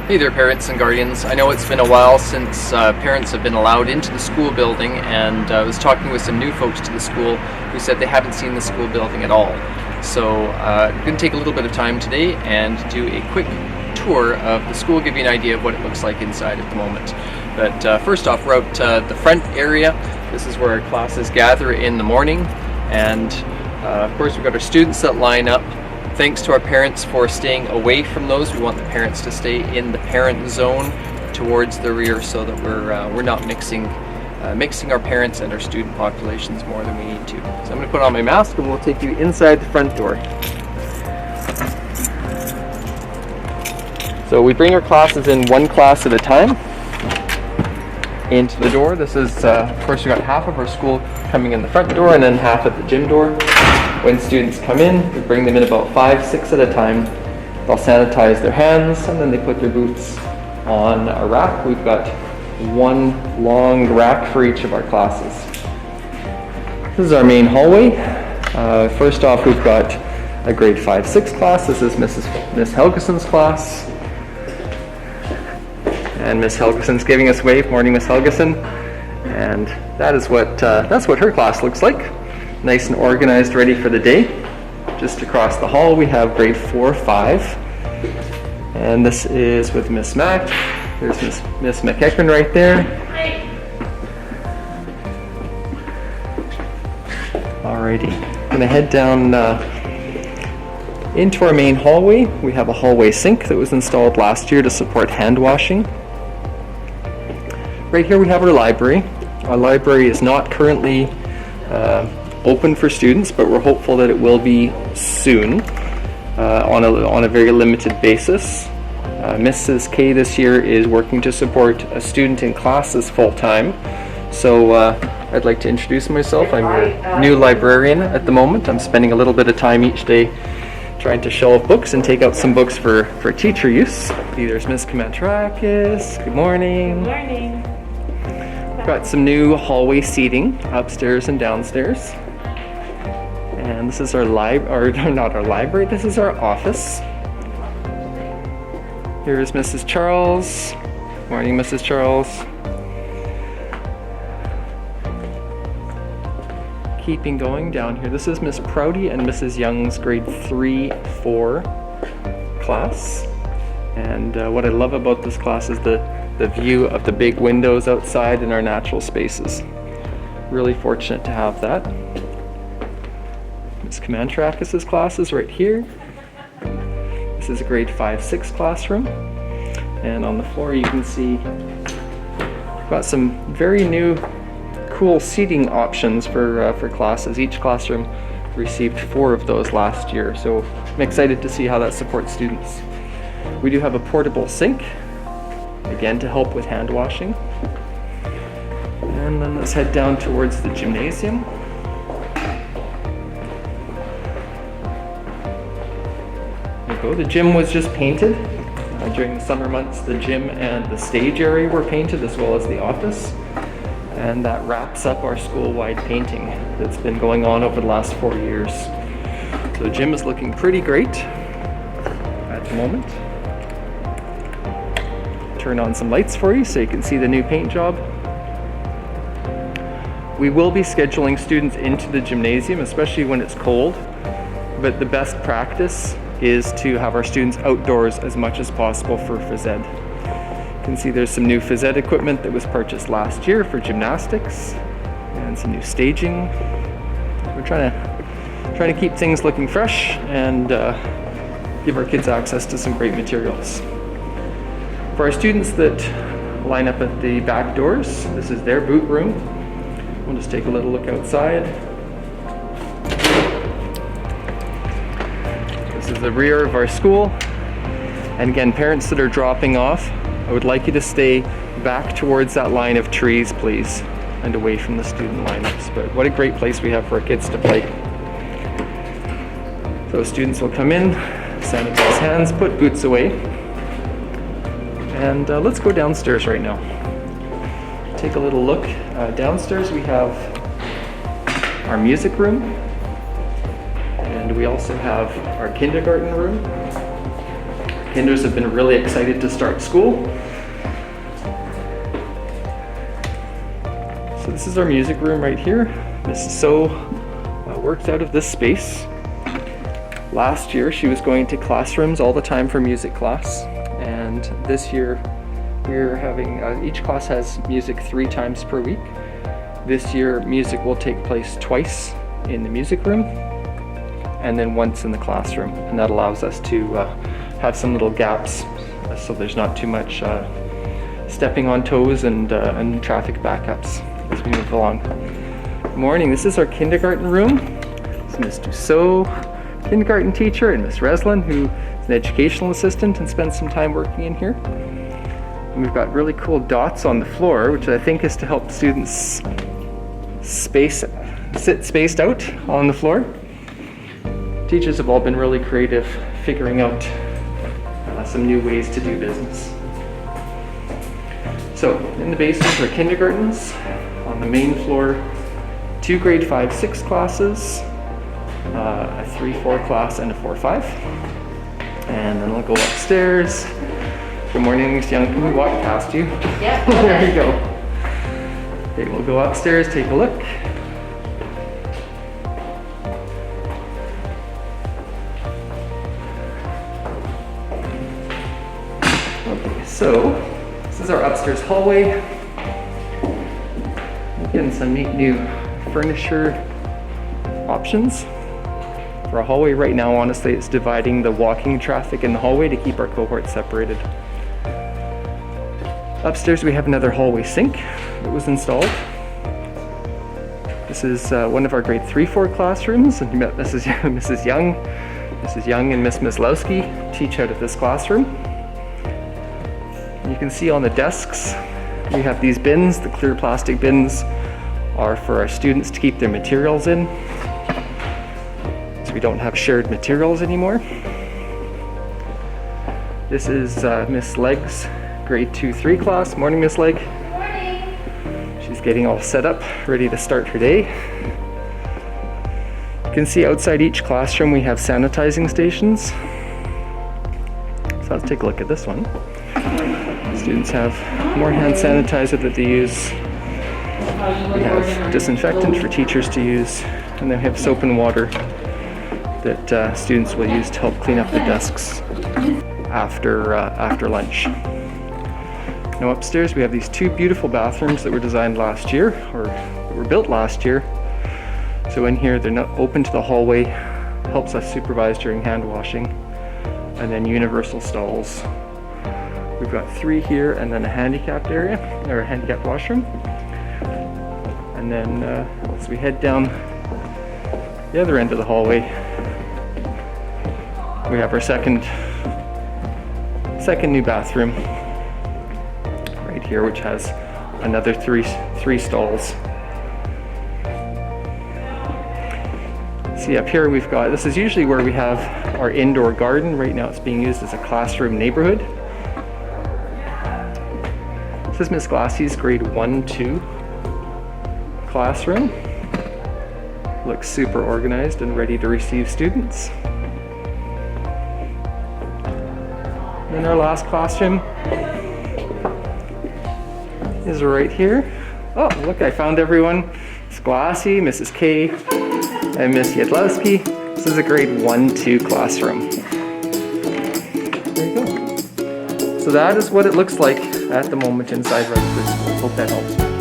Hey there, parents and guardians. I know it's been a while since parents have been allowed into the school building, and I was talking with some new folks to the school who said they haven't seen the school building at all. So I'm going to take a little bit of time today and do a quick tour of the school, give you an idea of what it looks like inside at the moment. But first off, we're out the front area. This is where our classes gather in the morning, and of course we've got our students that line up. Thanks to our parents for staying away from those. We want the parents to stay in the parent zone towards the rear so that we're not mixing our parents and our student populations more than we need to. So I'm going to put on my mask and we'll take you inside the front door. So we bring our classes in one class at a time into the door. This is, of course, we've got half of our school coming in the front door and then half at the gym door. When students come in, we bring them in about 5-6 at a time. They'll sanitize their hands and then they put their boots on a rack. We've got one long rack for each of our classes. This is our main hallway. First off, we've got a grade 5-6 class. This is Miss Helgeson's class. And Miss Helgeson's giving us a wave. Morning, Miss Helgeson. And that's what her class looks like. Nice and organized, ready for the day. Just across the hall we have grade 4-5. And this is with Miss Mack. There's Miss McEachran right there. Hi. Alrighty. I'm going to head down into our main hallway. We have a hallway sink that was installed last year to support hand washing. Right here we have our library. Our library is not currently open for students, but we're hopeful that it will be soon on a very limited basis. Mrs. K this year is working to support a student in classes full-time. So I'd like to introduce myself. I'm your new librarian at the moment. I'm spending a little bit of time each day trying to shelve books and take out some books for teacher use. There's Miss Komatrakis. Good morning. Good morning. We've got some new hallway seating upstairs and downstairs. And this is our not our library, this is our office. Here's Mrs. Charles. Morning, Mrs. Charles. Keeping going down here, this is Miss Prouty and Mrs. Young's grade 3-4 class. And what I love about this class is the view of the big windows outside in our natural spaces. Really fortunate to have that. Ms. Komantrakis' class is right here. This is a grade 5-6 classroom. And on the floor you can see we've got some very new cool seating options for classes. Each classroom received 4 of those last year, so I'm excited to see how that supports students. We do have a portable sink, again to help with hand washing. And then let's head down towards the gymnasium. There we go. The gym was just painted. During the summer months, the gym and the stage area were painted, as well as the office. And that wraps up our school-wide painting that's been going on over the last 4 years. So the gym is looking pretty great at the moment. Turn on some lights for you so you can see the new paint job. We will be scheduling students into the gymnasium, especially when it's cold, but the best practice is to have our students outdoors as much as possible for phys ed. You can see there's some new phys ed equipment that was purchased last year for gymnastics and some new staging. We're trying to keep things looking fresh and give our kids access to some great materials. For our students that line up at the back doors, this is their boot room. We'll just take a little look outside. This is the rear of our school. And again, parents that are dropping off, I would like you to stay back towards that line of trees, please, and away from the student lineups. But what a great place we have for our kids to play. So students will come in, sanitize hands, put boots away. And let's go downstairs right now. Take a little look. Downstairs we have our music room, and we also have our kindergarten room. kinders have been really excited to start school. So this is our music room right here. Mrs. So works out of this space. Last year she was going to classrooms all the time for music class, and this year we're having, each class has music 3 times per week. This year music will take place twice in the music room and then once in the classroom, and that allows us to have some little gaps so there's not too much stepping on toes and traffic backups as we move along. Good morning, this is our kindergarten room. This is Ms. Dussault, kindergarten teacher, and Ms. Reslin, who is an educational assistant and spends some time working in here. And we've got really cool dots on the floor, which I think is to help students sit spaced out on the floor. Teachers have all been really creative figuring out some new ways to do business. So in the basement are kindergartens. On the main floor, 2 grade 5-6 classes, a 3-4 class, and a 4-5. And then we'll go upstairs. Good morning, Miss Young. Can we walk past you? Yeah. There you go. Okay, we'll go upstairs, take a look. Okay, so this is our upstairs hallway. Getting some neat new furniture options for a hallway. Right now, honestly, it's dividing the walking traffic in the hallway to keep our cohorts separated. Upstairs we have another hallway sink that was installed. This is one of our grade 3-4 classrooms, and you met Mrs. Young. Mrs. Young and Miss Mislowski teach out of this classroom. And you can see on the desks we have these bins. The clear plastic bins are for our students to keep their materials in, so we don't have shared materials anymore. This is Miss Legg's grade 2-3 class. Morning, Miss Legg. Morning. She's getting all set up, ready to start her day. You can see outside each classroom we have sanitizing stations. So let's take a look at this one. Students have more hand sanitizer that they use. We have disinfectant for teachers to use, and then we have soap and water that students will use to help clean up the desks after lunch. Now upstairs we have these 2 beautiful bathrooms that were designed last year, or were built last year. So in here they're not open to the hallway, helps us supervise during hand washing, and then universal stalls. We've got 3 here, and then a handicapped area, or a handicapped washroom. And then as we head down the other end of the hallway, we have our second new bathroom right here, which has another three stalls. See up here we've got, this is usually where we have our indoor garden. Right now it's being used as a classroom neighborhood. This is Miss Glassey's grade 1-2 classroom. Looks super organized and ready to receive students. And our last classroom is right here. Oh, look, I found everyone. Miss Glassey, Mrs. K, and Miss Yadlowski. This is a grade 1-2 classroom. There you go. So that is what it looks like at the moment inside Rutherford School. Hope that helps.